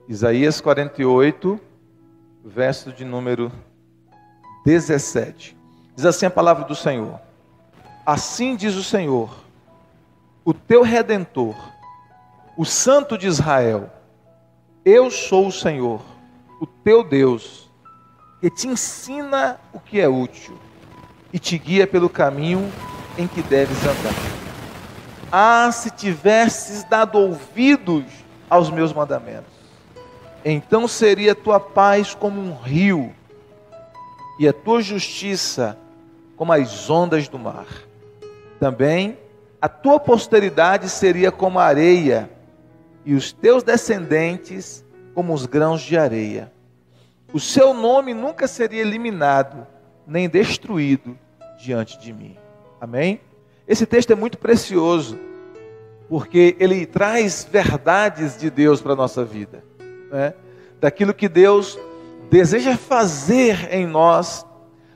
Isaías 48, verso de número 17. Diz assim a palavra do Senhor: assim diz o Senhor, o teu Redentor, o Santo de Israel: eu sou o Senhor, o teu Deus, que te ensina o que é útil e te guia pelo caminho em que deves andar. Ah, se tivesses dado ouvidos aos meus mandamentos, então seria a tua paz como um rio, e a tua justiça como as ondas do mar. Também a tua posteridade seria como a areia, e os teus descendentes como os grãos de areia. O seu nome nunca seria eliminado, nem destruído diante de mim. Amém? Esse texto é muito precioso, porque ele traz verdades de Deus para a nossa vida, né? Daquilo que Deus deseja fazer em nós,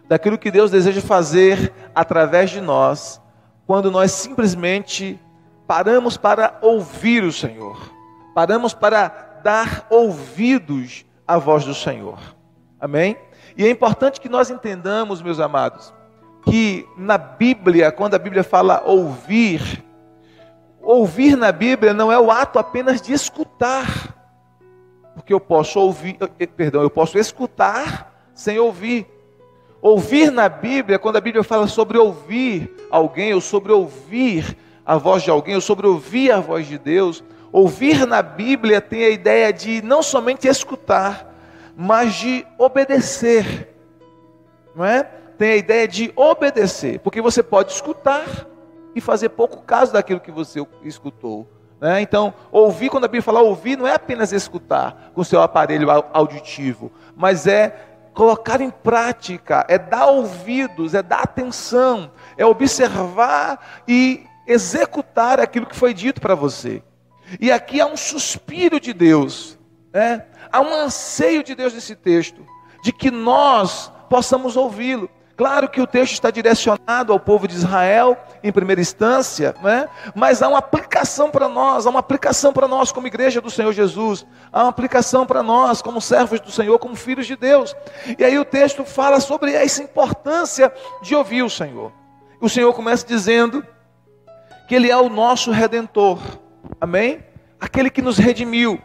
daquilo que Deus deseja fazer através de nós, quando nós simplesmente paramos para ouvir o Senhor, paramos para dar ouvidos à voz do Senhor. Amém? E é importante que nós entendamos, meus amados, que na Bíblia, quando a Bíblia fala ouvir, ouvir na Bíblia não é o ato apenas de escutar, porque eu posso escutar sem ouvir. Ouvir na Bíblia, quando a Bíblia fala sobre ouvir alguém, ou sobre ouvir a voz de alguém, ou sobre ouvir a voz de Deus, ouvir na Bíblia tem a ideia de não somente escutar, mas de obedecer, não é? Tem a ideia de obedecer, porque você pode escutar e fazer pouco caso daquilo que você escutou, né? Então, ouvir, quando a Bíblia fala ouvir, não é apenas escutar com o seu aparelho auditivo, mas é colocar em prática, é dar ouvidos, é dar atenção, é observar e executar aquilo que foi dito para você. E aqui há um suspiro de Deus, né? Há um anseio de Deus nesse texto, de que nós possamos ouvi-lo. Claro que o texto está direcionado ao povo de Israel, em primeira instância, né? Mas há uma aplicação para nós como igreja do Senhor Jesus, há uma aplicação para nós como servos do Senhor, como filhos de Deus. E aí o texto fala sobre essa importância de ouvir o Senhor. O Senhor começa dizendo que Ele é o nosso Redentor, amém? Aquele que nos redimiu.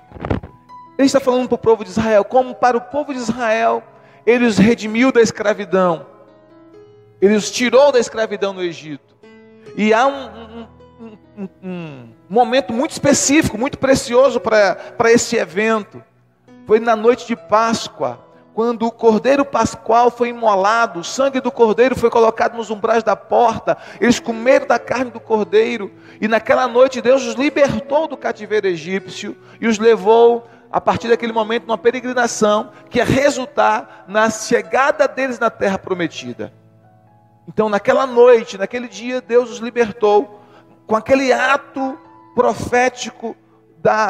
Ele está falando para o povo de Israel, como para o povo de Israel, Ele os redimiu da escravidão. Ele os tirou da escravidão no Egito. E há um momento muito específico, muito precioso para esse evento. Foi na noite de Páscoa, quando o cordeiro pascual foi imolado, o sangue do cordeiro foi colocado nos umbrais da porta. Eles comeram da carne do cordeiro. E naquela noite Deus os libertou do cativeiro egípcio e os levou, a partir daquele momento, numa peregrinação que ia resultar na chegada deles na terra prometida. Então, naquela noite, naquele dia, Deus os libertou com aquele ato profético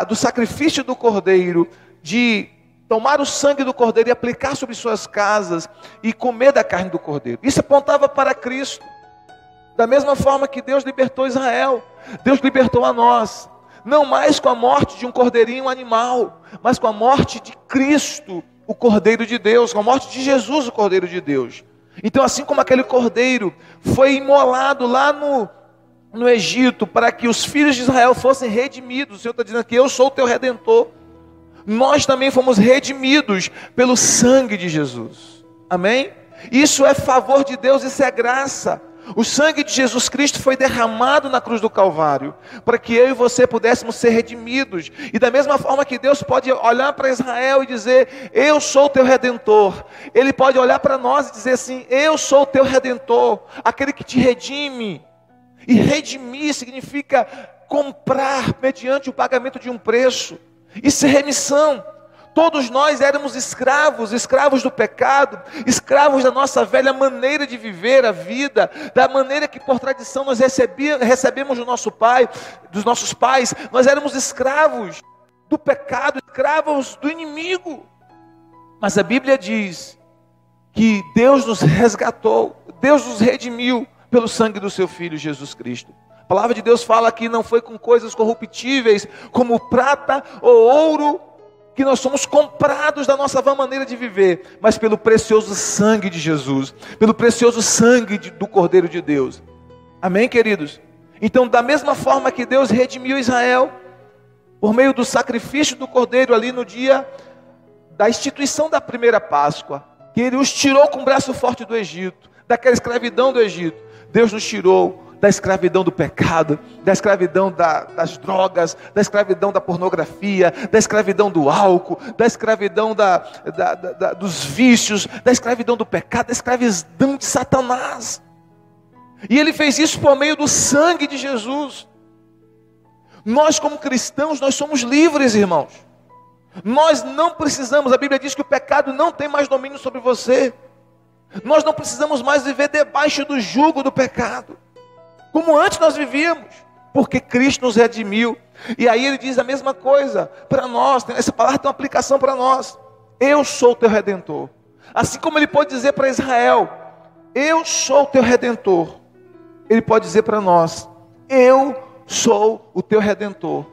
do sacrifício do cordeiro, de tomar o sangue do cordeiro e aplicar sobre suas casas e comer da carne do cordeiro. Isso apontava para Cristo. Da mesma forma que Deus libertou Israel, Deus libertou a nós. Não mais com a morte de um cordeirinho animal, mas com a morte de Cristo, o Cordeiro de Deus, com a morte de Jesus, o Cordeiro de Deus. Então, assim como aquele cordeiro foi imolado lá no Egito, para que os filhos de Israel fossem redimidos, o Senhor está dizendo que eu sou o teu Redentor. Nós também fomos redimidos pelo sangue de Jesus. Amém? Isso é favor de Deus, isso é graça. O sangue de Jesus Cristo foi derramado na cruz do Calvário, para que eu e você pudéssemos ser redimidos. E da mesma forma que Deus pode olhar para Israel e dizer, eu sou o teu Redentor, Ele pode olhar para nós e dizer assim, eu sou o teu Redentor, aquele que te redime. E redimir significa comprar mediante o pagamento de um preço. Isso é remissão. Todos nós éramos escravos do pecado, escravos da nossa velha maneira de viver a vida, da maneira que por tradição nós recebemos do nosso pai, dos nossos pais. Nós éramos escravos do pecado, escravos do inimigo. Mas a Bíblia diz que Deus nos resgatou, Deus nos redimiu pelo sangue do seu Filho Jesus Cristo. A palavra de Deus fala que não foi com coisas corruptíveis, como prata ou ouro, que nós somos comprados da nossa vã maneira de viver, mas pelo precioso sangue de Jesus, pelo precioso sangue do Cordeiro de Deus. Amém, queridos? Então, da mesma forma que Deus redimiu Israel, por meio do sacrifício do Cordeiro ali no dia da instituição da primeira Páscoa, que Ele os tirou com o braço forte do Egito, daquela escravidão do Egito, Deus nos tirou da escravidão do pecado, da escravidão das drogas, da escravidão da pornografia, da escravidão do álcool, da escravidão dos vícios, da escravidão do pecado, da escravidão de Satanás. E Ele fez isso por meio do sangue de Jesus. Nós como cristãos, nós somos livres, irmãos. Nós não precisamos, a Bíblia diz que o pecado não tem mais domínio sobre você. Nós não precisamos mais viver debaixo do jugo do pecado, como antes nós vivíamos, porque Cristo nos redimiu. E aí Ele diz a mesma coisa para nós, essa palavra tem uma aplicação para nós. Eu sou o teu Redentor. Assim como Ele pode dizer para Israel, eu sou o teu Redentor, Ele pode dizer para nós, eu sou o teu Redentor.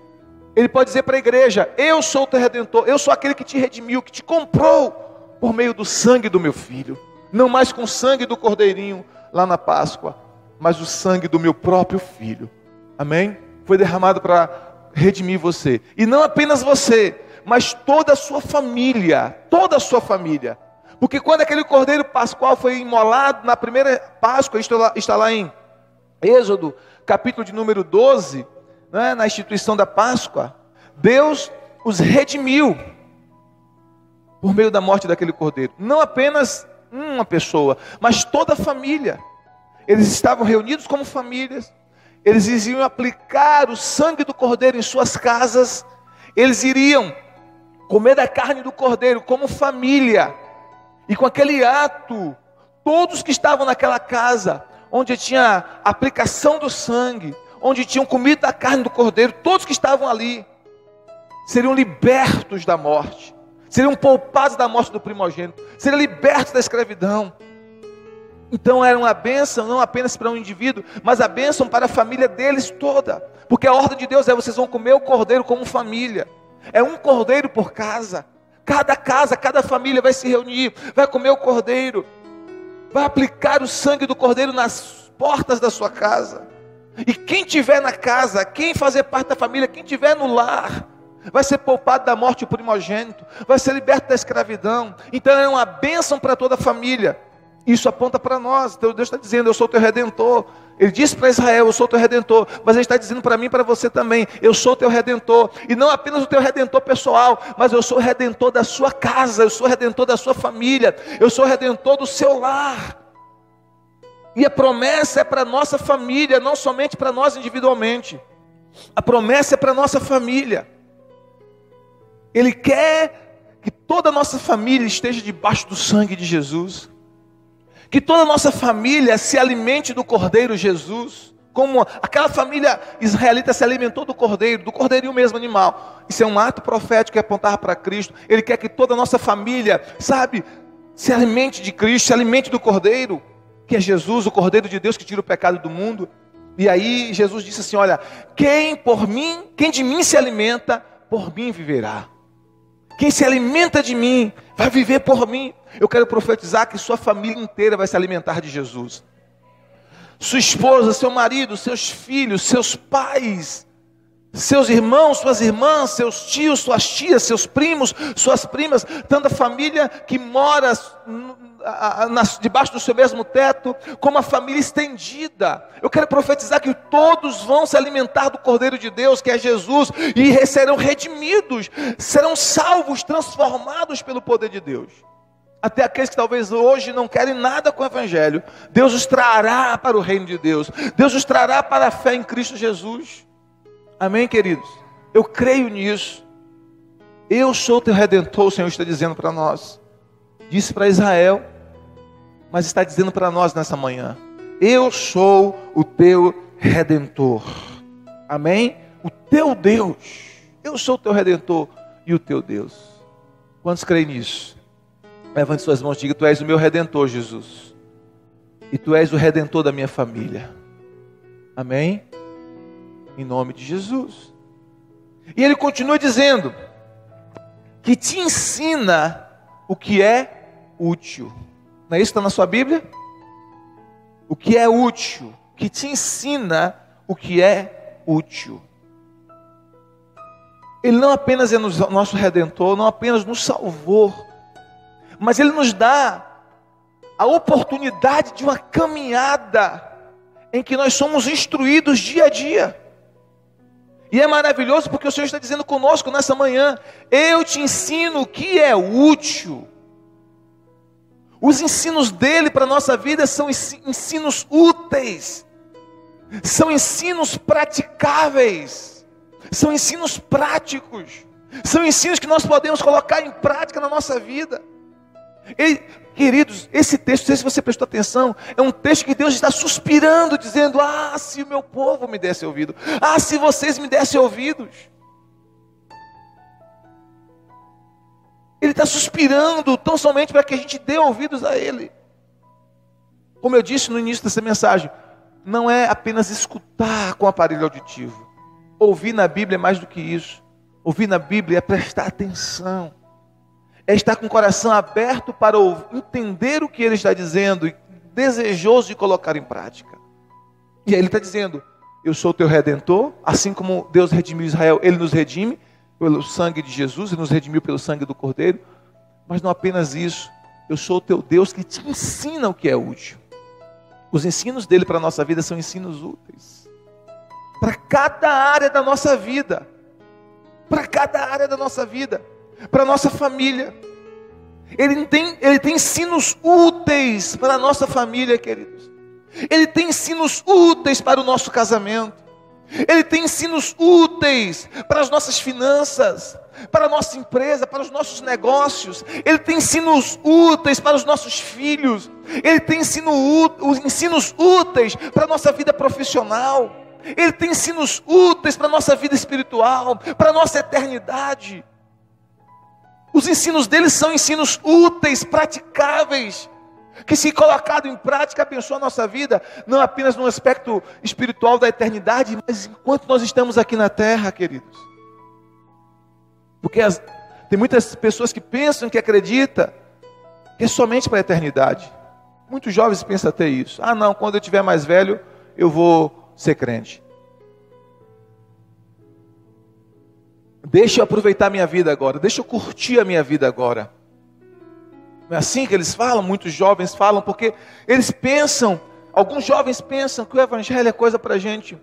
Ele pode dizer para a igreja, eu sou o teu Redentor, eu sou aquele que te redimiu, que te comprou por meio do sangue do meu Filho. Não mais com o sangue do cordeirinho lá na Páscoa, mas o sangue do meu próprio Filho. Amém? Foi derramado para redimir você. E não apenas você, mas toda a sua família. Toda a sua família. Porque quando aquele cordeiro pascual foi imolado na primeira Páscoa, está lá em Êxodo, capítulo de número 12, né, na instituição da Páscoa, Deus os redimiu por meio da morte daquele cordeiro. Não apenas uma pessoa, mas toda a família. Eles estavam reunidos como famílias, eles iriam aplicar o sangue do cordeiro em suas casas, eles iriam comer da carne do cordeiro como família, e com aquele ato, todos que estavam naquela casa, onde tinha a aplicação do sangue, onde tinham comido da carne do cordeiro, todos que estavam ali, seriam libertos da morte, seriam poupados da morte do primogênito, seriam libertos da escravidão. Então era uma bênção não apenas para um indivíduo, mas a bênção para a família deles toda. Porque a ordem de Deus é, vocês vão comer o cordeiro como família. É um cordeiro por casa. Cada casa, cada família vai se reunir, vai comer o cordeiro, vai aplicar o sangue do cordeiro nas portas da sua casa. E quem tiver na casa, quem fazer parte da família, quem tiver no lar, vai ser poupado da morte o primogênito, vai ser liberto da escravidão. Então é uma bênção para toda a família. Isso aponta para nós. Então Deus está dizendo, eu sou teu Redentor. Ele disse para Israel, eu sou teu Redentor. Mas Ele está dizendo para mim e para você também, eu sou teu Redentor. E não apenas o teu Redentor pessoal, mas eu sou o Redentor da sua casa, eu sou o Redentor da sua família, eu sou o Redentor do seu lar. E a promessa é para a nossa família, não somente para nós individualmente. A promessa é para a nossa família. Ele quer que toda a nossa família esteja debaixo do sangue de Jesus. Que toda a nossa família se alimente do Cordeiro Jesus, como aquela família israelita se alimentou do cordeirinho mesmo, animal. Isso é um ato profético que apontava para Cristo. Ele quer que toda a nossa família, se alimente de Cristo, se alimente do Cordeiro, que é Jesus, o Cordeiro de Deus que tira o pecado do mundo. E aí Jesus disse assim, olha, quem de mim se alimenta, por mim viverá. Quem se alimenta de mim, vai viver por mim. Eu quero profetizar que sua família inteira vai se alimentar de Jesus. Sua esposa, seu marido, seus filhos, seus pais, seus irmãos, suas irmãs, seus tios, suas tias, seus primos, suas primas, tanta família que mora debaixo do seu mesmo teto, como a família estendida. Eu quero profetizar que todos vão se alimentar do Cordeiro de Deus, que é Jesus, e serão redimidos, serão salvos, transformados pelo poder de Deus. Até aqueles que talvez hoje não querem nada com o Evangelho, Deus os trará para o reino de Deus, Deus os trará para a fé em Cristo Jesus. Amém, queridos? Eu creio nisso. Eu sou o teu Redentor, o Senhor está dizendo para nós. Disse para Israel, mas está dizendo para nós nessa manhã. Eu sou o teu Redentor. Amém? O teu Deus. Eu sou o teu Redentor e o teu Deus. Quantos creem nisso? Levante suas mãos e diga, tu és o meu Redentor, Jesus. E tu és o Redentor da minha família. Amém? Em nome de Jesus. E ele continua dizendo, que te ensina o que é útil. Não é isso que está na sua Bíblia? O que é útil, que te ensina o que é útil. Ele não apenas é nosso Redentor, não apenas nos salvou, mas Ele nos dá a oportunidade de uma caminhada em que nós somos instruídos dia a dia. E é maravilhoso porque o Senhor está dizendo conosco nessa manhã: eu te ensino o que é útil. Os ensinos dele para a nossa vida são ensinos úteis, são ensinos praticáveis, são ensinos práticos, são ensinos que nós podemos colocar em prática na nossa vida. E, queridos, esse texto, não sei se você prestou atenção, é um texto que Deus está suspirando, dizendo: ah, se o meu povo me desse ouvido, ah, se vocês me dessem ouvidos. Ele está suspirando tão somente para que a gente dê ouvidos a Ele. Como eu disse no início dessa mensagem, não é apenas escutar com o aparelho auditivo. Ouvir na Bíblia é mais do que isso. Ouvir na Bíblia é prestar atenção. É estar com o coração aberto para entender o que Ele está dizendo e desejoso de colocar em prática. E aí Ele está dizendo: eu sou o teu Redentor, assim como Deus redimiu Israel, Ele nos redime pelo sangue de Jesus, Ele nos redimiu pelo sangue do Cordeiro. Mas não apenas isso, eu sou o teu Deus que te ensina o que é útil. Os ensinos dele para a nossa vida são ensinos úteis, para cada área da nossa vida, para cada área da nossa vida, para a nossa família. Ele tem ensinos úteis para a nossa família, queridos. Ele tem ensinos úteis para o nosso casamento. Ele tem ensinos úteis para as nossas finanças, para a nossa empresa, para os nossos negócios. Ele tem ensinos úteis para os nossos filhos. Ele tem ensinos úteis para a nossa vida profissional. Ele tem ensinos úteis para a nossa vida espiritual, para a nossa eternidade. Os ensinos dele são ensinos úteis, praticáveis, que se colocado em prática abençoa a nossa vida, não apenas no aspecto espiritual da eternidade, mas enquanto nós estamos aqui na terra, queridos. Porque tem muitas pessoas que pensam, que acreditam que é somente para a eternidade. Muitos jovens pensam até isso: ah não, quando eu tiver mais velho eu vou ser crente. Deixa eu aproveitar a minha vida agora, deixa eu curtir a minha vida agora. Não é assim que eles falam? Muitos jovens falam, porque eles pensam, alguns jovens pensam que o evangelho é coisa para gente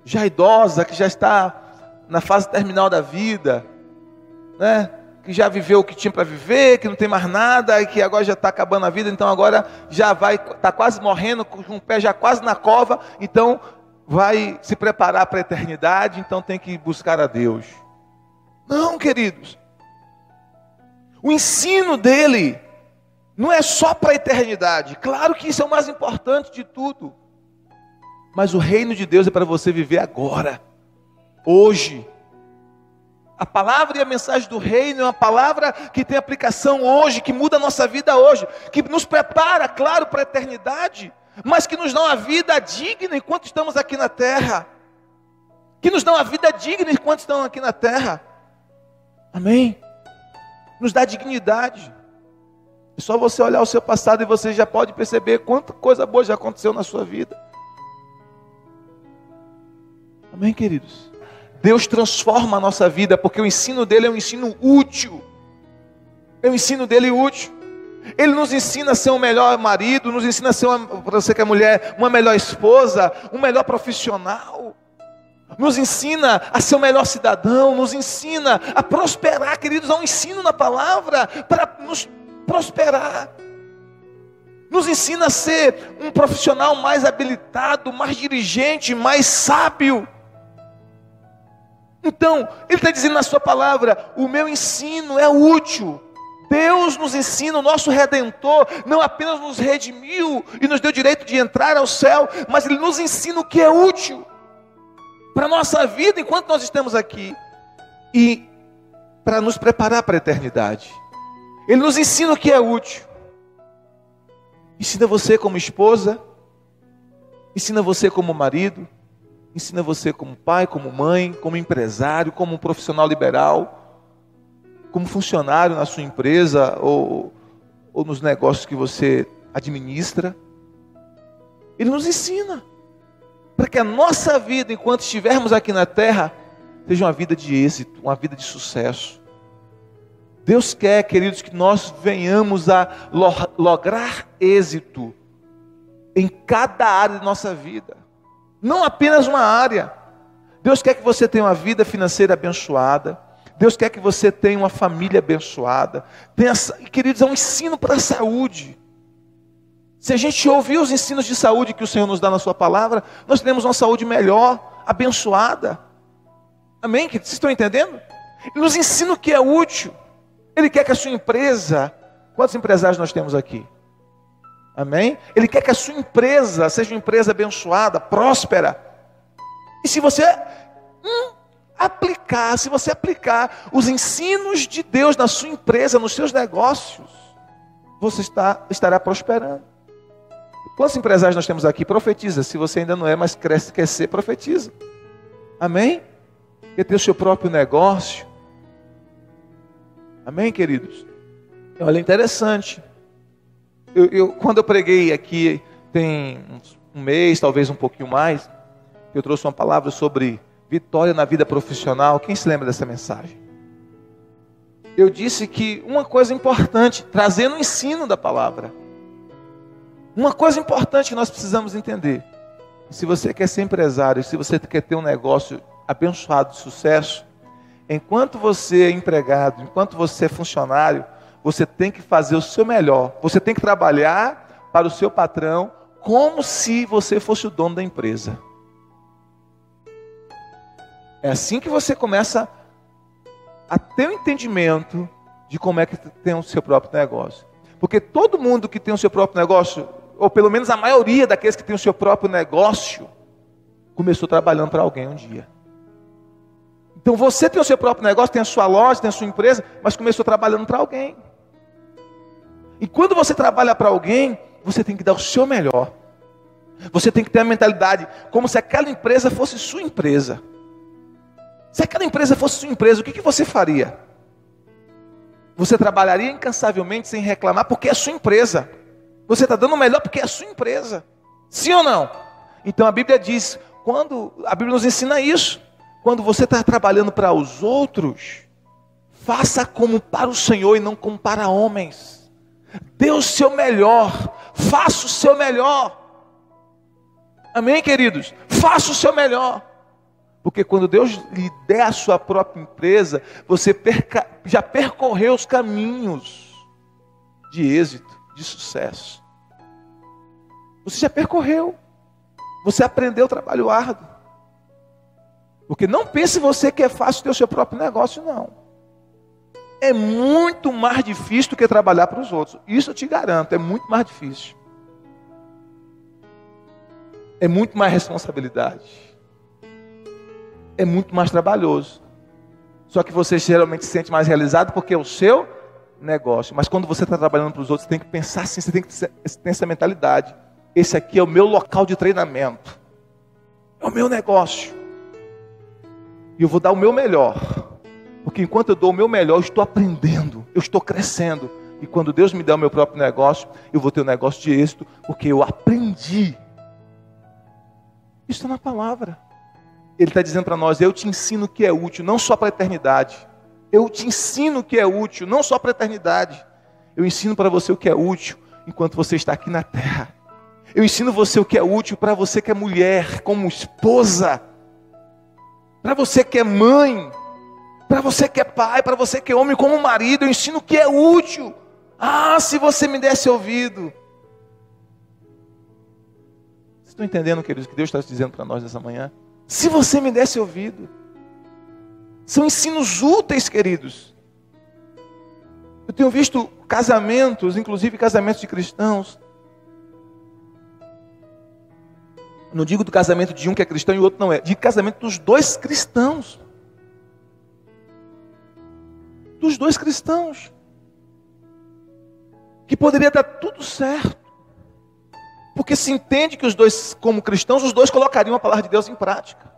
já idosa, que já está na fase terminal da vida, né? Que já viveu o que tinha para viver, que não tem mais nada, e que agora já está acabando a vida, então agora já está quase morrendo, com o pé já quase na cova, então vai se preparar para a eternidade, então tem que buscar a Deus. Não, queridos. O ensino dele não é só para a eternidade. Claro que isso é o mais importante de tudo. Mas o reino de Deus é para você viver agora, hoje. A palavra e a mensagem do reino é uma palavra que tem aplicação hoje, que muda a nossa vida hoje, que nos prepara, claro, para a eternidade, mas que nos dá uma vida digna enquanto estamos aqui na terra. Que nos dá uma vida digna enquanto estamos aqui na terra. Amém? Nos dá dignidade. É só você olhar o seu passado e você já pode perceber quanta coisa boa já aconteceu na sua vida. Amém, queridos? Deus transforma a nossa vida, porque o ensino dele é um ensino útil. É um ensino dele útil. Ele nos ensina a ser um melhor marido, nos ensina a ser, para você que é mulher, uma melhor esposa, um melhor profissional. Nos ensina a ser o melhor cidadão, nos ensina a prosperar, queridos. Há um ensino na palavra para nos prosperar. Nos ensina a ser um profissional mais habilitado, mais dirigente, mais sábio. Então, ele está dizendo na sua palavra: o meu ensino é útil. Deus nos ensina, o nosso Redentor não apenas nos redimiu e nos deu direito de entrar ao céu, mas Ele nos ensina o que é útil para a nossa vida enquanto nós estamos aqui e para nos preparar para a eternidade. Ele nos ensina o que é útil. Ensina você como esposa, ensina você como marido, ensina você como pai, como mãe, como empresário, como um profissional liberal. como funcionário na sua empresa ou nos negócios que você administra. Ele nos ensina para que a nossa vida, enquanto estivermos aqui na terra, seja uma vida de êxito, uma vida de sucesso. Deus quer, queridos, que nós venhamos a lograr êxito em cada área de nossa vida, não apenas uma área. Deus quer que você tenha uma vida financeira abençoada. Deus quer que você tenha uma família abençoada. Queridos, é um ensino para a saúde. Se a gente ouvir os ensinos de saúde que o Senhor nos dá na sua palavra, nós teremos uma saúde melhor, abençoada. Amém? Vocês estão entendendo? Ele nos ensina o que é útil. Ele quer que a sua empresa... Quantos empresários nós temos aqui? Amém? Ele quer que a sua empresa seja uma empresa abençoada, próspera. E se você aplicar os ensinos de Deus na sua empresa, nos seus negócios, você estará prosperando. Quantos empresários nós temos aqui? Profetiza. Se você ainda não é, mas quer ser, profetiza. Amém? Quer ter o seu próprio negócio. Amém, queridos? Olha, interessante. Quando eu preguei aqui, tem um mês, talvez um pouquinho mais, eu trouxe uma palavra sobre vitória na vida profissional. Quem se lembra dessa mensagem? Eu disse que uma coisa importante, trazendo o ensino da palavra, uma coisa importante que nós precisamos entender: se você quer ser empresário, se você quer ter um negócio abençoado de sucesso, enquanto você é empregado, enquanto você é funcionário, você tem que fazer o seu melhor. Você tem que trabalhar para o seu patrão como se você fosse o dono da empresa. É assim que você começa a ter um entendimento de como é que tem o seu próprio negócio. Porque todo mundo que tem o seu próprio negócio, ou pelo menos a maioria daqueles que tem o seu próprio negócio, começou trabalhando para alguém um dia. Então você tem o seu próprio negócio, tem a sua loja, tem a sua empresa, mas começou trabalhando para alguém. E quando você trabalha para alguém, você tem que dar o seu melhor. Você tem que ter a mentalidade como se aquela empresa fosse sua empresa. Se aquela empresa fosse sua empresa, o que você faria? Você trabalharia incansavelmente sem reclamar, porque é sua empresa. Você está dando o melhor porque é sua empresa. Sim ou não? Então a Bíblia diz, a Bíblia nos ensina isso. Quando você está trabalhando para os outros, faça como para o Senhor e não como para homens. Dê o seu melhor, faça o seu melhor. Amém, queridos? Faça o seu melhor. Porque quando Deus lhe der a sua própria empresa, você já percorreu os caminhos de êxito, de sucesso. Você já percorreu. Você aprendeu o trabalho árduo. Porque não pense você que é fácil ter o seu próprio negócio, não. É muito mais difícil do que trabalhar para os outros. Isso eu te garanto, é muito mais difícil. É muito mais responsabilidade. É muito mais trabalhoso. Só que você geralmente se sente mais realizado porque é o seu negócio. Mas quando você está trabalhando para os outros, você tem que pensar assim, você tem que ter essa mentalidade. Esse aqui é o meu local de treinamento. É o meu negócio. E eu vou dar o meu melhor. Porque enquanto eu dou o meu melhor, eu estou aprendendo, eu estou crescendo. E quando Deus me der o meu próprio negócio, eu vou ter um negócio de êxito, porque eu aprendi. Isso está na palavra. Ele está dizendo para nós, eu te ensino o que é útil, não só para a eternidade. Eu te ensino o que é útil, não só para a eternidade. Eu ensino para você o que é útil, enquanto você está aqui na terra. Eu ensino você o que é útil para você que é mulher, como esposa. Para você que é mãe. Para você que é pai, para você que é homem, como marido, eu ensino o que é útil. Ah, se você me desse ouvido. Vocês estão entendendo, queridos, o que Deus está dizendo para nós nessa manhã? Se você me desse ouvido. São ensinos úteis, queridos. Eu tenho visto casamentos, inclusive casamentos de cristãos. Não digo do casamento de um que é cristão e o outro não é. Digo casamento dos dois cristãos. Dos dois cristãos, que poderia dar tudo certo, porque se entende que os dois, como cristãos, os dois colocariam a palavra de Deus em prática,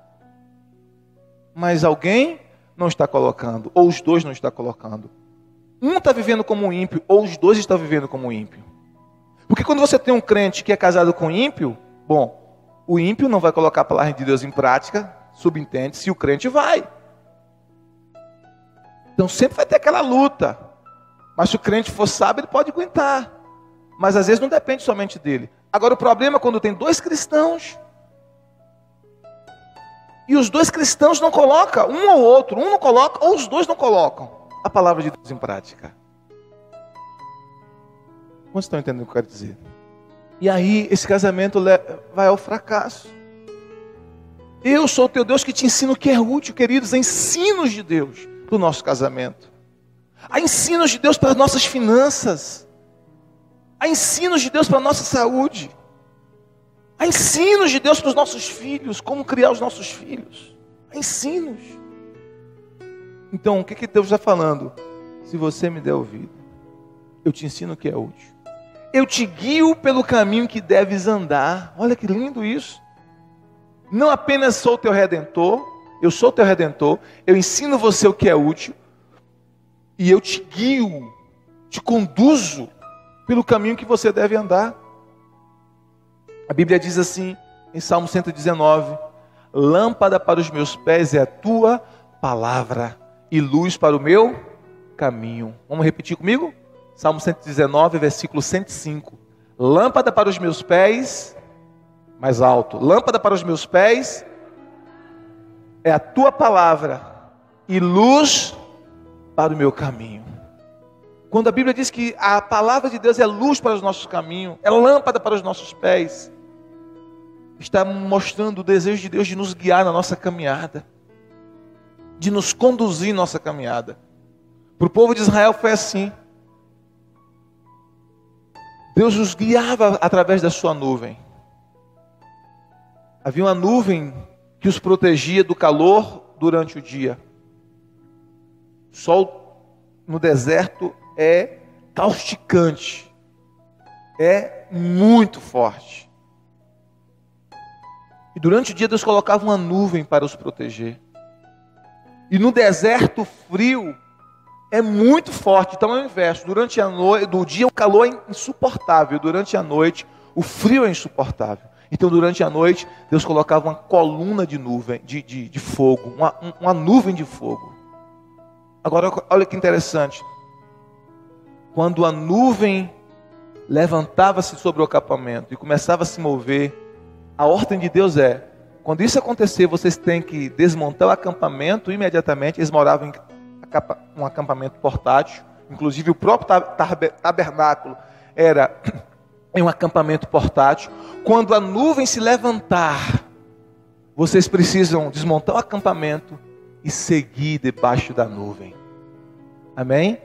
mas alguém não está colocando, ou os dois não estão colocando. Um está vivendo como um ímpio, ou os dois estão vivendo como um ímpio. Porque quando você tem um crente que é casado com um ímpio, bom, o ímpio não vai colocar a palavra de Deus em prática, subentende-se, o crente vai. Então sempre vai ter aquela luta. Mas se o crente for sábio, ele pode aguentar. Mas às vezes não depende somente dele. Agora o problema é quando tem dois cristãos, e os dois cristãos não colocam, um ou outro, um não coloca, ou os dois não colocam a palavra de Deus em prática. Vocês estão entendendo o que eu quero dizer? E aí esse casamento vai ao fracasso. Eu sou o teu Deus que te ensino o que é útil, queridos, ensinos de Deus para o nosso casamento. Há ensinos de Deus para as nossas finanças. Há ensinos de Deus para a nossa saúde. Há ensinos de Deus para os nossos filhos, como criar os nossos filhos. Há ensinos. Então, o que Deus está falando? Se você me der ouvido, eu te ensino o que é útil. Eu te guio pelo caminho que deves andar. Olha que lindo isso. Não apenas sou teu redentor, eu sou teu redentor, eu ensino você o que é útil, e eu te guio, te conduzo pelo caminho que você deve andar. A Bíblia diz assim, em Salmo 119, lâmpada para os meus pés é a tua palavra, e luz para o meu caminho. Vamos repetir comigo? Salmo 119, versículo 105. Lâmpada para os meus pés, mais alto. Lâmpada para os meus pés é a tua palavra e luz para o meu caminho. Quando a Bíblia diz que a palavra de Deus é luz para os nossos caminhos, é lâmpada para os nossos pés, está mostrando o desejo de Deus de nos guiar na nossa caminhada, de nos conduzir na nossa caminhada. Para o povo de Israel foi assim. Deus os guiava através da sua nuvem. Havia uma nuvem que os protegia do calor durante o dia. O sol no deserto é causticante, é muito forte. E durante o dia Deus colocava uma nuvem para os proteger. E no deserto frio é muito forte, então é o inverso. Durante a noite, do dia o calor é insuportável, durante a noite o frio é insuportável. Então durante a noite Deus colocava uma coluna de nuvem, de fogo, uma nuvem de fogo. Agora olha que interessante. Quando a nuvem levantava-se sobre o acampamento e começava a se mover, a ordem de Deus é, quando isso acontecer, vocês têm que desmontar o acampamento imediatamente. Eles moravam em um acampamento portátil, inclusive o próprio tabernáculo era em um acampamento portátil. Quando a nuvem se levantar, vocês precisam desmontar o acampamento e seguir debaixo da nuvem. Amém?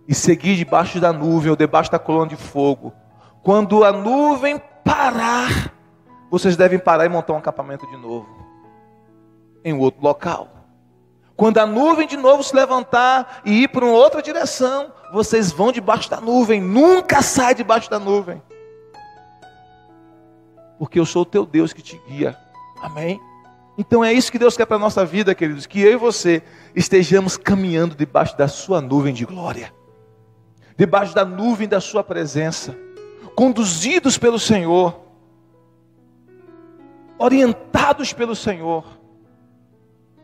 E seguir debaixo da nuvem ou debaixo da coluna de fogo. Quando a nuvem parar, vocês devem parar e montar um acampamento de novo em outro local. Quando a nuvem de novo se levantar e ir para uma outra direção, vocês vão debaixo da nuvem. Nunca sai debaixo da nuvem. Porque eu sou o teu Deus que te guia. Amém? Então é isso que Deus quer para a nossa vida, queridos. Que eu e você estejamos caminhando debaixo da sua nuvem de glória. Debaixo da nuvem da sua presença. Conduzidos pelo Senhor. Orientados pelo Senhor.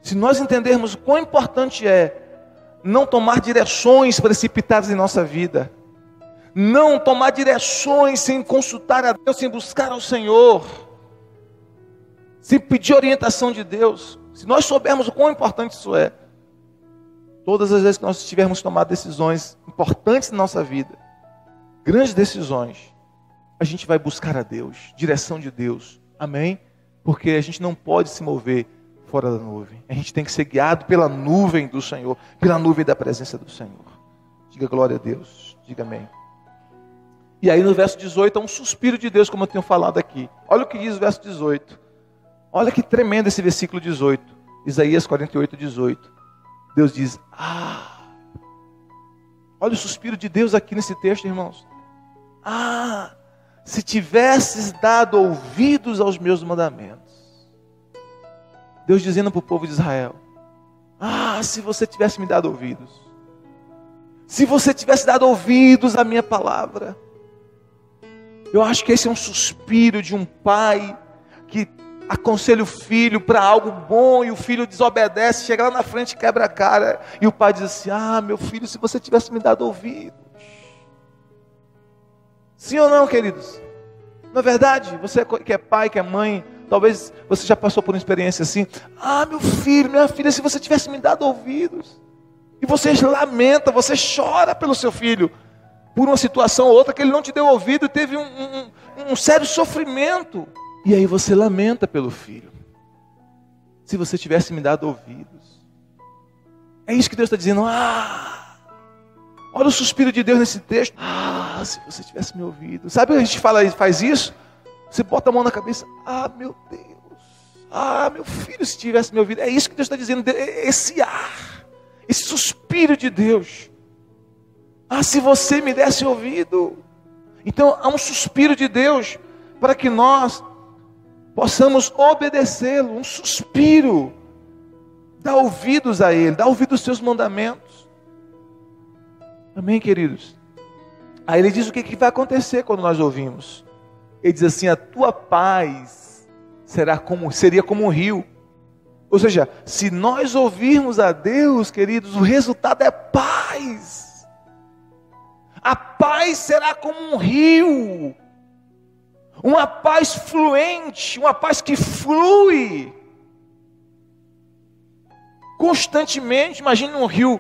Se nós entendermos o quão importante é não tomar direções precipitadas em nossa vida, não tomar direções sem consultar a Deus, sem buscar ao Senhor, sem pedir orientação de Deus, se nós soubermos o quão importante isso é, todas as vezes que nós tivermos tomado decisões importantes na nossa vida, grandes decisões, a gente vai buscar a Deus, direção de Deus, amém? Porque a gente não pode se mover fora da nuvem. A gente tem que ser guiado pela nuvem do Senhor, pela nuvem da presença do Senhor. Diga glória a Deus, diga amém. E aí no verso 18 há um suspiro de Deus, como eu tenho falado aqui. Olha o que diz o verso 18. Olha que tremendo esse versículo 18. Isaías 48, 18. Deus diz, olha o suspiro de Deus aqui nesse texto, irmãos. Se tivesses dado ouvidos aos meus mandamentos. Deus dizendo para o povo de Israel, se você tivesse me dado ouvidos. Se você tivesse dado ouvidos à minha palavra. Eu acho que esse é um suspiro de um pai que aconselha o filho para algo bom e o filho desobedece, chega lá na frente e quebra a cara. E o pai diz assim: ah, meu filho, se você tivesse me dado ouvidos. Sim ou não, queridos? Não é verdade? Você que é pai, que é mãe, talvez você já passou por uma experiência assim. Ah, meu filho, minha filha, se você tivesse me dado ouvidos. E você lamenta, você chora pelo seu filho, por uma situação ou outra que ele não te deu ouvido e teve um sério sofrimento. E aí você lamenta pelo filho. Se você tivesse me dado ouvidos. É isso que Deus está dizendo. Ah, olha o suspiro de Deus nesse texto. Ah, se você tivesse me ouvido. Sabe que a gente faz isso? Você bota a mão na cabeça. Ah, meu Deus. Ah, meu filho, se tivesse me ouvido. É isso que Deus está dizendo. Esse ar, esse suspiro de Deus. Ah, se você me desse ouvido. Então há um suspiro de Deus para que nós possamos obedecê-lo. Um suspiro. Dá ouvidos a Ele, dá ouvidos aos seus mandamentos. Amém, queridos? Aí ele diz o que vai acontecer quando nós ouvimos. Ele diz assim: a tua paz seria como um rio. Ou seja, se nós ouvirmos a Deus, queridos, o resultado é paz. A paz será como um rio. Uma paz fluente, uma paz que flui constantemente. Imagine um rio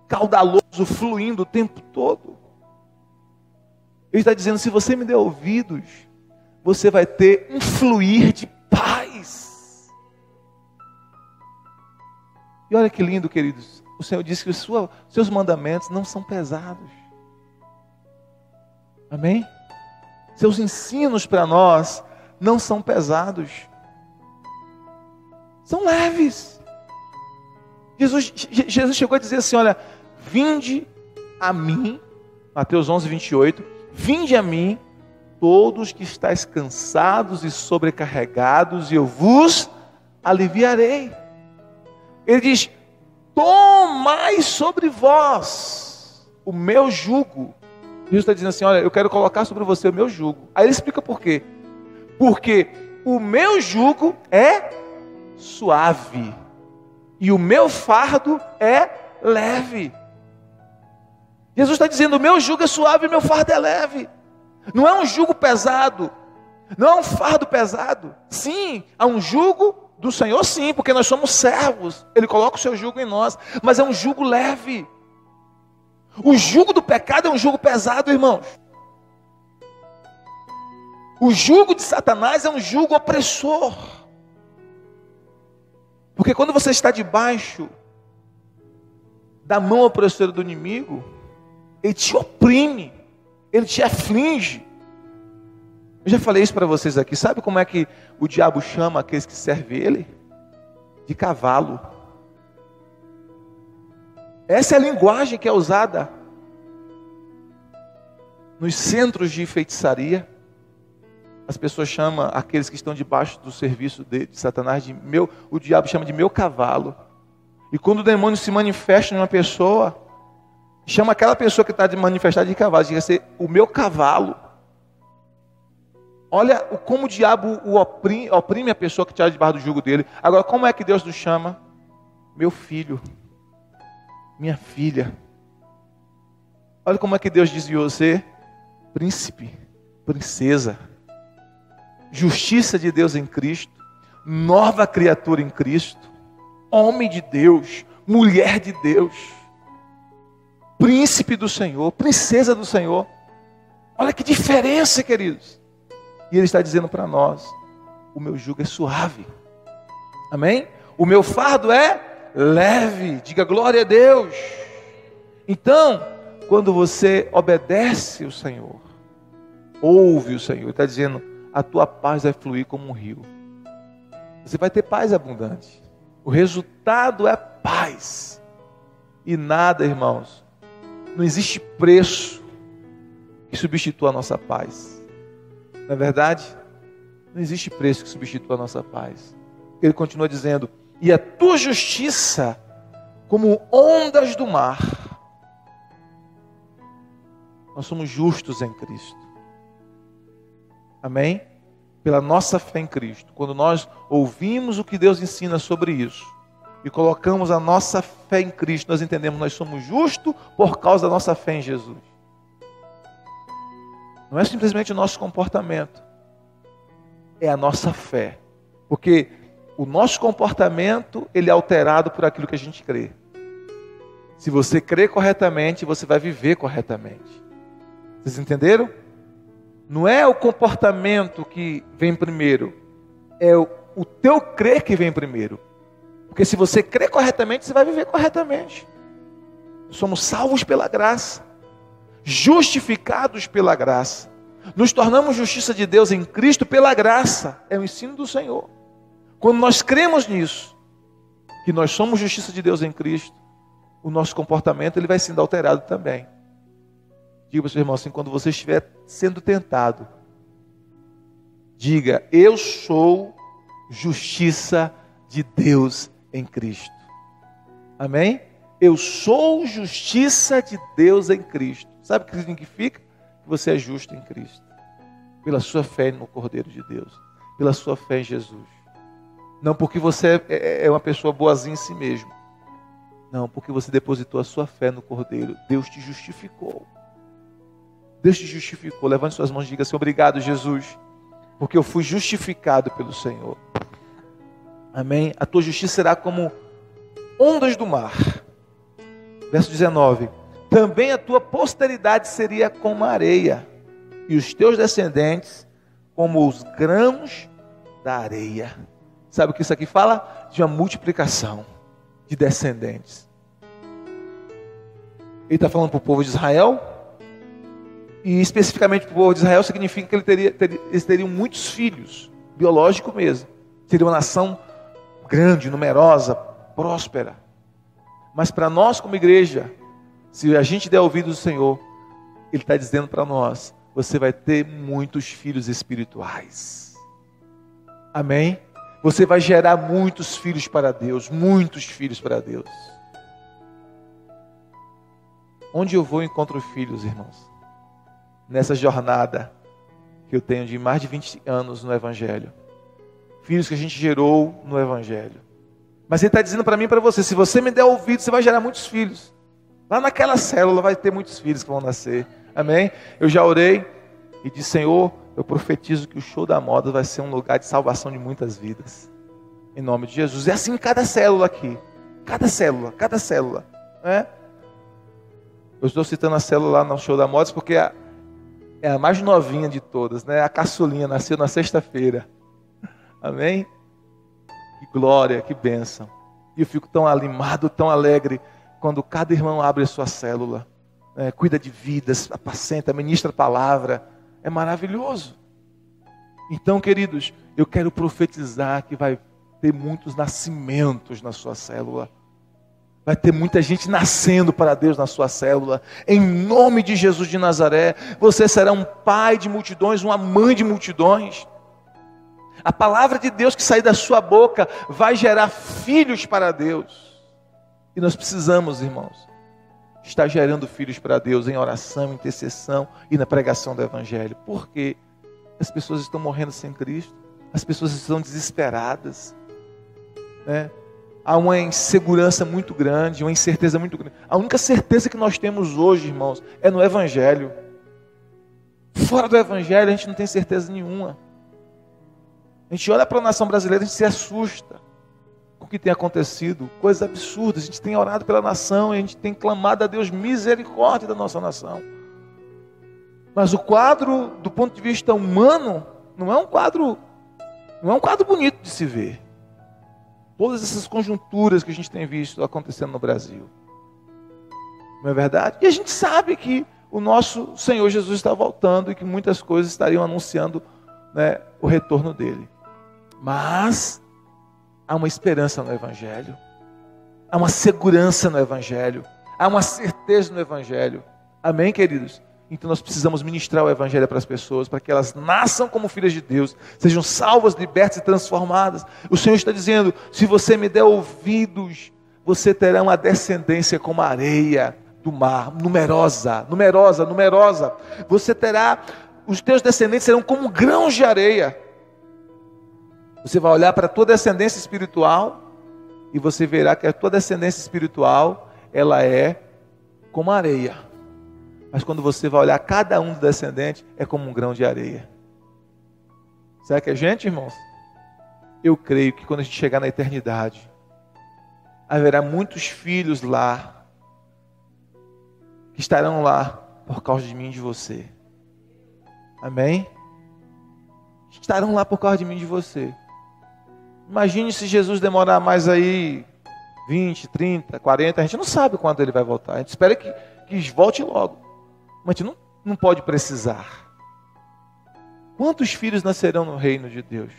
caudaloso, fluindo o tempo todo. Ele está dizendo: se você me der ouvidos, você vai ter um fluir de paz. E olha que lindo, queridos. O Senhor disse que os seus mandamentos não são pesados. Amém? Seus ensinos para nós não são pesados. São leves. Jesus chegou a dizer assim: olha, vinde a mim, Mateus 11, 28, vinde a mim, todos que estáis cansados e sobrecarregados, e eu vos aliviarei. Ele diz: tomai sobre vós o meu jugo. Jesus está dizendo assim: olha, eu quero colocar sobre você o meu jugo. Aí ele explica por quê. Porque o meu jugo é suave e o meu fardo é leve. Jesus está dizendo: o meu jugo é suave e o meu fardo é leve. Não é um jugo pesado, não é um fardo pesado. Sim, há um jugo do Senhor, sim, porque nós somos servos. Ele coloca o seu jugo em nós, mas é um jugo leve. O jugo do pecado é um jugo pesado, irmãos. O jugo de Satanás é um jugo opressor. Porque quando você está debaixo da mão opressora do inimigo, ele te oprime, ele te aflige. Eu já falei isso para vocês aqui. Sabe como é que o diabo chama aqueles que servem ele? De cavalo. Essa é a linguagem que é usada nos centros de feitiçaria. As pessoas chamam aqueles que estão debaixo do serviço de Satanás de meu, o diabo chama de meu cavalo. E quando o demônio se manifesta em uma pessoa, chama aquela pessoa que está manifestada de cavalo, diz assim: o meu cavalo. Olha como o diabo oprime a pessoa que está debaixo do jugo dele. Agora, como é que Deus nos chama? Meu filho, minha filha. Olha como é que Deus diz de você: príncipe, princesa. Justiça de Deus em Cristo, nova criatura em Cristo, homem de Deus, mulher de Deus, príncipe do Senhor, princesa do Senhor. Olha que diferença, queridos. E Ele está dizendo para nós: o meu jugo é suave. Amém? O meu fardo é leve. Diga glória a Deus. Então, quando você obedece o Senhor, ouve o Senhor, Ele está dizendo: a tua paz vai fluir como um rio. Você vai ter paz abundante. O resultado é paz. E nada, irmãos, não existe preço que substitua a nossa paz. Não é verdade? Não existe preço que substitua a nossa paz. Ele continua dizendo: e a tua justiça como ondas do mar. Nós somos justos em Cristo. Amém? Pela nossa fé em Cristo. Quando nós ouvimos o que Deus ensina sobre isso e colocamos a nossa fé em Cristo, nós entendemos que nós somos justos por causa da nossa fé em Jesus. Não é simplesmente o nosso comportamento, é a nossa fé. Porque o nosso comportamento, ele é alterado por aquilo que a gente crê. Se você crê corretamente, você vai viver corretamente. Vocês entenderam? Não é o comportamento que vem primeiro, é o teu crer que vem primeiro. Porque se você crê corretamente, você vai viver corretamente. Somos salvos pela graça, justificados pela graça. Nos tornamos justiça de Deus em Cristo pela graça. É o ensino do Senhor. Quando nós cremos nisso, que nós somos justiça de Deus em Cristo, o nosso comportamento ele vai sendo alterado também. Diga para o seu irmão assim, quando você estiver sendo tentado, diga, eu sou justiça de Deus em Cristo. Amém? Eu sou justiça de Deus em Cristo. Sabe o que significa? Que você é justo em Cristo. Pela sua fé no Cordeiro de Deus. Pela sua fé em Jesus. Não porque você é uma pessoa boazinha em si mesmo. Não, porque você depositou a sua fé no Cordeiro. Deus te justificou. Deus te justificou. Levante suas mãos e diga assim, obrigado, Jesus, porque eu fui justificado pelo Senhor. Amém? A tua justiça será como ondas do mar. Verso 19. Também a tua posteridade seria como a areia, e os teus descendentes como os grãos da areia. Sabe o que isso aqui fala? De uma multiplicação de descendentes. Ele está falando para o povo de Israel, e especificamente para o povo de Israel significa que eles teriam muitos filhos, biológico mesmo. Seria uma nação grande, numerosa, próspera. Mas para nós como igreja, se a gente der ouvido do Senhor, Ele está dizendo para nós, você vai ter muitos filhos espirituais. Amém? Você vai gerar muitos filhos para Deus, muitos filhos para Deus. Onde eu vou eu encontro filhos, irmãos. Nessa jornada que eu tenho de mais de 20 anos no Evangelho. Filhos que a gente gerou no Evangelho. Mas Ele está dizendo para mim e para você, se você me der ouvido, você vai gerar muitos filhos. Lá naquela célula vai ter muitos filhos que vão nascer. Amém? Eu já orei e disse, Senhor, eu profetizo que o show da moda vai ser um lugar de salvação de muitas vidas. Em nome de Jesus. É assim em cada célula aqui. Cada célula. Né? Eu estou citando a célula lá no show da moda porque é a mais novinha de todas, né? A caçulinha nasceu na sexta-feira. Amém? Que glória, que bênção. E eu fico tão animado, tão alegre, quando cada irmão abre a sua célula, né? Cuida de vidas, apacenta, ministra a palavra. É maravilhoso. Então, queridos, eu quero profetizar que vai ter muitos nascimentos na sua célula. Vai ter muita gente nascendo para Deus na sua célula. Em nome de Jesus de Nazaré, você será um pai de multidões, uma mãe de multidões. A palavra de Deus que sair da sua boca vai gerar filhos para Deus. E nós precisamos, irmãos, estar gerando filhos para Deus em oração, intercessão e na pregação do Evangelho. Por quê? As pessoas estão morrendo sem Cristo. As pessoas estão desesperadas, né? Há uma insegurança muito grande, uma incerteza muito grande. A única certeza que nós temos hoje, irmãos, é no Evangelho. Fora do Evangelho a gente não tem certeza nenhuma. A gente olha para a nação brasileira e a gente se assusta com o que tem acontecido. Coisas absurdas. A gente tem orado pela nação, a gente tem clamado a Deus misericórdia da nossa nação. Mas o quadro, do ponto de vista humano, não é um quadro bonito de se ver. Todas essas conjunturas que a gente tem visto acontecendo no Brasil. Não é verdade? E a gente sabe que o nosso Senhor Jesus está voltando e que muitas coisas estariam anunciando, né, o retorno dele. Mas há uma esperança no Evangelho. Há uma segurança no Evangelho. Há uma certeza no Evangelho. Amém, queridos? Então nós precisamos ministrar o Evangelho para as pessoas, para que elas nasçam como filhas de Deus, sejam salvas, libertas e transformadas. O Senhor está dizendo, se você me der ouvidos, você terá uma descendência como a areia, do mar, numerosa, numerosa, numerosa. Você terá, os teus descendentes serão como grãos de areia. Você vai olhar para a tua descendência espiritual e você verá que a tua descendência espiritual, ela é como areia. Mas quando você vai olhar cada um dos descendentes, é como um grão de areia. Será que é gente, irmãos? Eu creio que quando a gente chegar na eternidade, haverá muitos filhos lá, que estarão lá por causa de mim e de você. Amém? Estarão lá por causa de mim e de você. Imagine se Jesus demorar mais aí 20, 30, 40, a gente não sabe quando ele vai voltar. A gente espera que volte logo. Mas a gente não pode precisar. Quantos filhos nascerão no reino de Deus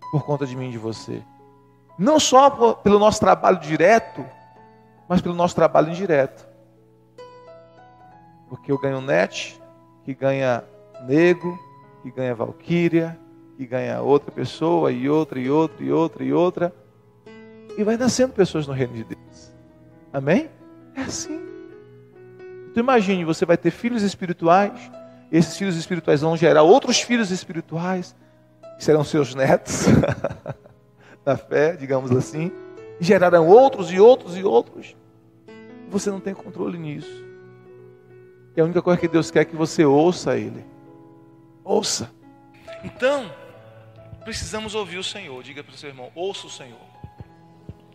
por conta de mim e de você? Não só pelo nosso trabalho direto, mas pelo nosso trabalho indireto. Porque eu ganho net, que ganha nego, que ganha valquíria, que ganha outra pessoa, e outra, e outra, e outra, e outra. E vai nascendo pessoas no reino de Deus. Amém? É assim. Então imagine, você vai ter filhos espirituais, esses filhos espirituais vão gerar outros filhos espirituais, que serão seus netos, na fé, digamos assim, e gerarão outros e outros e outros. Você não tem controle nisso. E a única coisa que Deus quer é que você ouça Ele. Ouça. Então, precisamos ouvir o Senhor. Diga para o seu irmão, ouça o Senhor.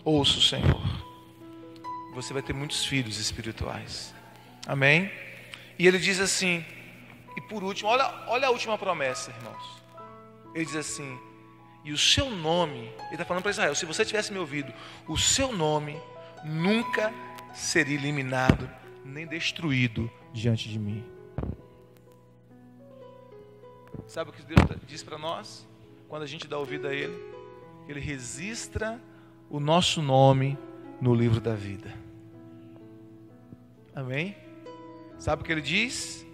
Ouça o Senhor. Você vai ter muitos filhos espirituais. Amém? E ele diz assim, e por último, olha a última promessa, irmãos. Ele diz assim, e o seu nome, ele está falando para Israel, se você tivesse me ouvido, o seu nome nunca seria eliminado, nem destruído diante de mim. Sabe o que Deus diz para nós? Quando a gente dá ouvido a Ele, Ele registra o nosso nome no livro da vida. Amém? Sabe o que Ele diz?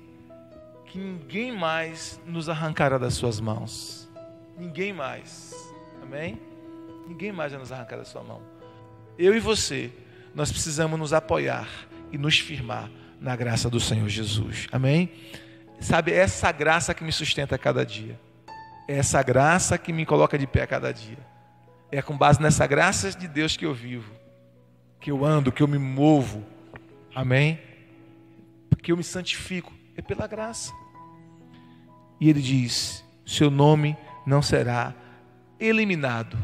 Que ninguém mais nos arrancará das suas mãos. Ninguém mais. Amém? Ninguém mais vai nos arrancar da sua mão. Eu e você, nós precisamos nos apoiar e nos firmar na graça do Senhor Jesus. Amém? Sabe, é essa graça que me sustenta a cada dia. É essa graça que me coloca de pé a cada dia. É com base nessa graça de Deus que eu vivo, que eu ando, que eu me movo. Amém? Que eu me santifico. É pela graça. E ele diz, seu nome não será eliminado.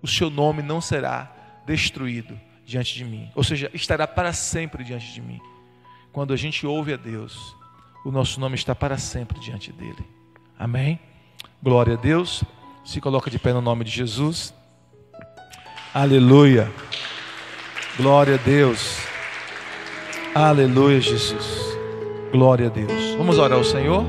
O seu nome não será destruído diante de mim. Ou seja, estará para sempre diante de mim. Quando a gente ouve a Deus, o nosso nome está para sempre diante dele. Amém? Glória a Deus. Se coloca de pé no nome de Jesus. Aleluia. Glória a Deus. Aleluia, Jesus. Glória a Deus. Vamos orar ao Senhor.